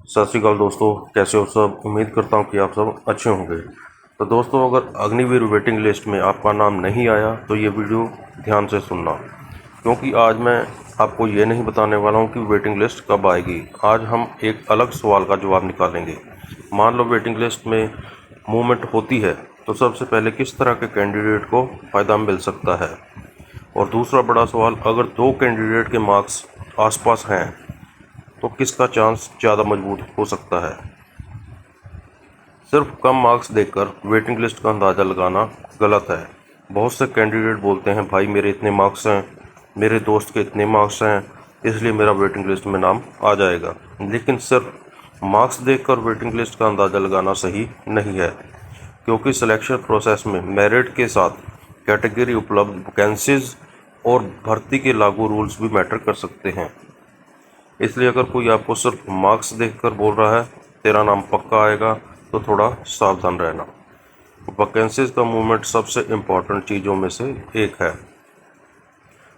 सत श्रीकाल दोस्तों, कैसे हो सब। उम्मीद करता हूँ कि आप सब अच्छे होंगे। तो दोस्तों, अगर अग्निवीर वेटिंग लिस्ट में आपका नाम नहीं आया तो ये वीडियो ध्यान से सुनना, क्योंकि आज मैं आपको ये नहीं बताने वाला हूँ कि वेटिंग लिस्ट कब आएगी। आज हम एक अलग सवाल का जवाब निकालेंगे। मान लो वेटिंग लिस्ट में मूवमेंट होती है तो सबसे पहले किस तरह के कैंडिडेट को फ़ायदा मिल सकता है। और दूसरा बड़ा सवाल, अगर दो कैंडिडेट के मार्क्स आसपास हैं तो किसका चांस ज़्यादा मजबूत हो सकता है। सिर्फ कम मार्क्स देखकर वेटिंग लिस्ट का अंदाज़ा लगाना गलत है। बहुत से कैंडिडेट बोलते हैं भाई मेरे इतने मार्क्स हैं, मेरे दोस्त के इतने मार्क्स हैं, इसलिए मेरा वेटिंग लिस्ट में नाम आ जाएगा। लेकिन सिर्फ मार्क्स देखकर वेटिंग लिस्ट का अंदाज़ा लगाना सही नहीं है, क्योंकि सिलेक्शन प्रोसेस में मेरिट के साथ कैटेगरी, उपलब्ध वैकेंसीज और भर्ती के लागू रूल्स भी मैटर कर सकते हैं। इसलिए अगर कोई आपको सिर्फ मार्क्स देखकर बोल रहा है तेरा नाम पक्का आएगा तो थोड़ा सावधान रहना। वैकेंसीज का मूवमेंट सबसे इम्पॉर्टेंट चीज़ों में से एक है।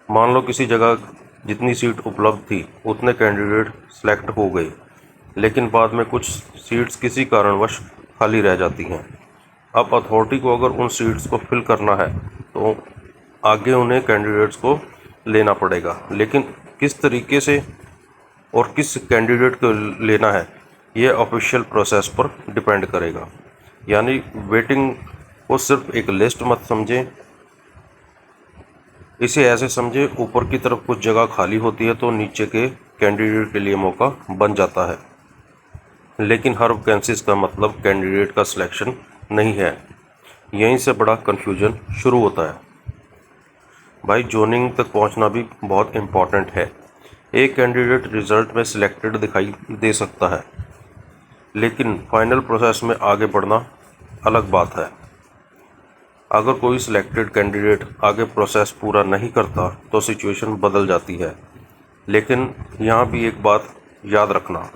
मान लो किसी जगह जितनी सीट उपलब्ध थी उतने कैंडिडेट सेलेक्ट हो गए, लेकिन बाद में कुछ सीट्स किसी कारणवश खाली रह जाती हैं। अब अथॉरिटी को अगर उन सीट्स को फिल करना है तो आगे उन्हें कैंडिडेट्स को लेना पड़ेगा, लेकिन किस तरीके से और किस कैंडिडेट को लेना है ये ऑफिशियल प्रोसेस पर डिपेंड करेगा। यानी वेटिंग को सिर्फ एक लिस्ट मत समझें, इसे ऐसे समझें ऊपर की तरफ कुछ जगह खाली होती है तो नीचे के कैंडिडेट के लिए मौका बन जाता है, लेकिन हर वैकेंसीज का मतलब कैंडिडेट का सिलेक्शन नहीं है। यहीं से बड़ा कन्फ्यूजन शुरू होता है। भाई जोनिंग तक पहुंचना भी बहुत इम्पॉर्टेंट है। एक कैंडिडेट रिजल्ट में सिलेक्टेड दिखाई दे सकता है, लेकिन फाइनल प्रोसेस में आगे बढ़ना अलग बात है। अगर कोई सिलेक्टेड कैंडिडेट आगे प्रोसेस पूरा नहीं करता तो सिचुएशन बदल जाती है। लेकिन यहाँ भी एक बात याद रखना,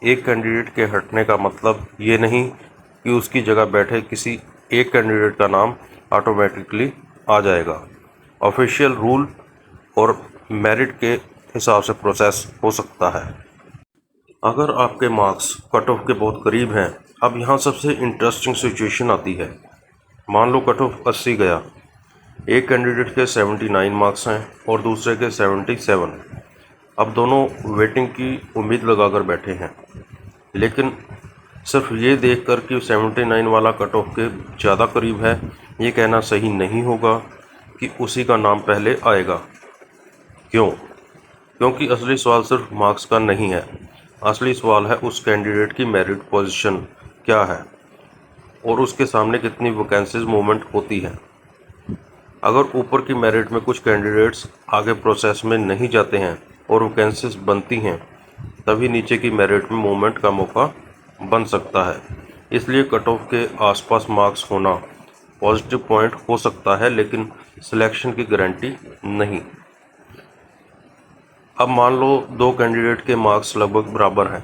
एक कैंडिडेट के हटने का मतलब ये नहीं कि उसकी जगह बैठे किसी एक कैंडिडेट का नाम ऑटोमेटिकली आ जाएगा। ऑफिशियल रूल और मेरिट के हिसाब से प्रोसेस हो सकता है। अगर आपके मार्क्स कट ऑफ के बहुत करीब हैं, अब यहाँ सबसे इंटरेस्टिंग सिचुएशन आती है। मान लो कट ऑफ 80 गया, एक कैंडिडेट के 79 मार्क्स हैं और दूसरे के 77। अब दोनों वेटिंग की उम्मीद लगाकर बैठे हैं, लेकिन सिर्फ ये देखकर कि 79 वाला कट ऑफ के ज़्यादा करीब है ये कहना सही नहीं होगा कि उसी का नाम पहले आएगा। क्यों? क्योंकि असली सवाल सिर्फ मार्क्स का नहीं है। असली सवाल है उस कैंडिडेट की मेरिट पोजीशन क्या है और उसके सामने कितनी वैकेंसीज मूवमेंट होती है। अगर ऊपर की मेरिट में कुछ कैंडिडेट्स आगे प्रोसेस में नहीं जाते हैं और वैकेंसीज बनती हैं, तभी नीचे की मेरिट में मूवमेंट का मौका बन सकता है। इसलिए कट ऑफ के आसपास मार्क्स होना पॉजिटिव पॉइंट हो सकता है, लेकिन सिलेक्शन की गारंटी नहीं। अब मान लो दो कैंडिडेट के मार्क्स लगभग बराबर हैं।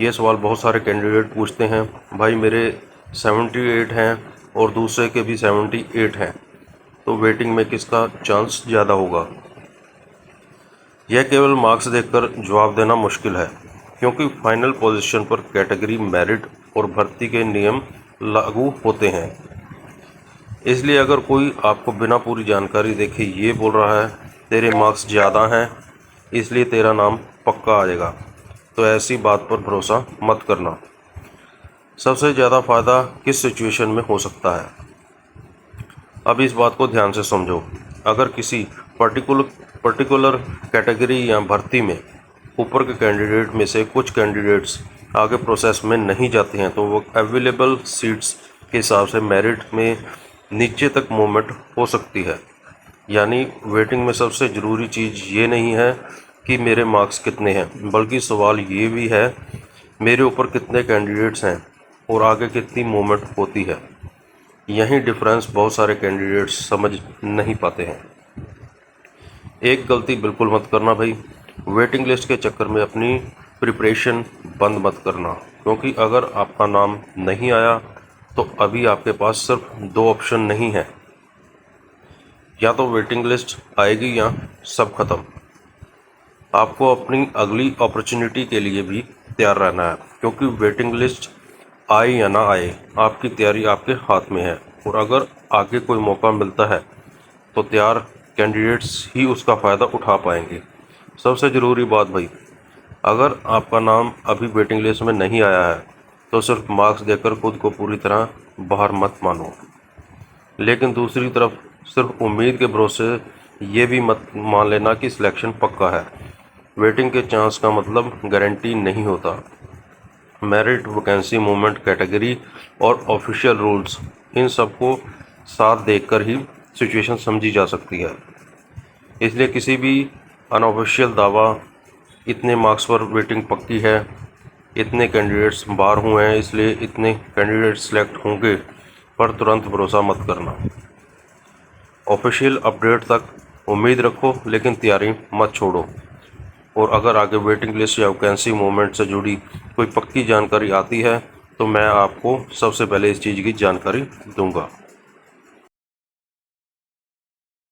ये सवाल बहुत सारे कैंडिडेट पूछते हैं, भाई मेरे 78 हैं और दूसरे के भी 78 हैं, तो वेटिंग में किसका चांस ज़्यादा होगा। यह केवल मार्क्स देखकर जवाब देना मुश्किल है, क्योंकि फाइनल पोजीशन पर कैटेगरी, मेरिट और भर्ती के नियम लागू होते हैं। इसलिए अगर कोई आपको बिना पूरी जानकारी देखे ये बोल रहा है तेरे मार्क्स ज़्यादा हैं इसलिए तेरा नाम पक्का आ जाएगा, तो ऐसी बात पर भरोसा मत करना। सबसे ज़्यादा फ़ायदा किस सिचुएशन में हो सकता है, अब इस बात को ध्यान से समझो। अगर किसी पर्टिकुलर कैटेगरी या भर्ती में ऊपर के कैंडिडेट में से कुछ कैंडिडेट्स आगे प्रोसेस में नहीं जाते हैं तो वो अवेलेबल सीट्स के हिसाब से मेरिट में नीचे तक मूवमेंट हो सकती है। यानी वेटिंग में सबसे ज़रूरी चीज़ ये नहीं है कि मेरे मार्क्स कितने हैं, बल्कि सवाल ये भी है मेरे ऊपर कितने कैंडिडेट्स हैं और आगे कितनी मूवमेंट होती है। यही डिफरेंस बहुत सारे कैंडिडेट्स समझ नहीं पाते हैं। एक गलती बिल्कुल मत करना भाई, वेटिंग लिस्ट के चक्कर में अपनी प्रिपरेशन बंद मत करना, क्योंकि अगर आपका नाम नहीं आया तो अभी आपके पास सिर्फ दो ऑप्शन नहीं है, या तो वेटिंग लिस्ट आएगी या सब खत्म। आपको अपनी अगली अपॉर्चुनिटी के लिए भी तैयार रहना है, क्योंकि वेटिंग लिस्ट आए या ना आए, आपकी तैयारी आपके हाथ में है। और अगर आगे कोई मौका मिलता है तो तैयार कैंडिडेट्स ही उसका फ़ायदा उठा पाएंगे। सबसे ज़रूरी बात भाई, अगर आपका नाम अभी वेटिंग लिस्ट में नहीं आया है तो सिर्फ मार्क्स देकर खुद को पूरी तरह बाहर मत मानो। लेकिन दूसरी तरफ सिर्फ उम्मीद के भरोसे ये भी मत मान लेना कि सिलेक्शन पक्का है। वेटिंग के चांस का मतलब गारंटी नहीं होता। मेरिट, वैकेंसी, मूवमेंट कैटेगरी और ऑफिशियल रूल्स, इन सबको साथ देखकर ही सिचुएशन समझी जा सकती है। इसलिए किसी भी अनऑफिशियल दावा, इतने मार्क्स पर वेटिंग पक्की है, इतने कैंडिडेट्स बाहर हुए हैं इसलिए इतने कैंडिडेट्स सेलेक्ट होंगे, पर तुरंत भरोसा मत करना। ऑफिशियल अपडेट तक उम्मीद रखो, लेकिन तैयारी मत छोड़ो। और अगर आगे वेटिंग लिस्ट या वैकेंसी मूवमेंट से जुड़ी कोई पक्की जानकारी आती है तो मैं आपको सबसे पहले इस चीज़ की जानकारी दूंगा।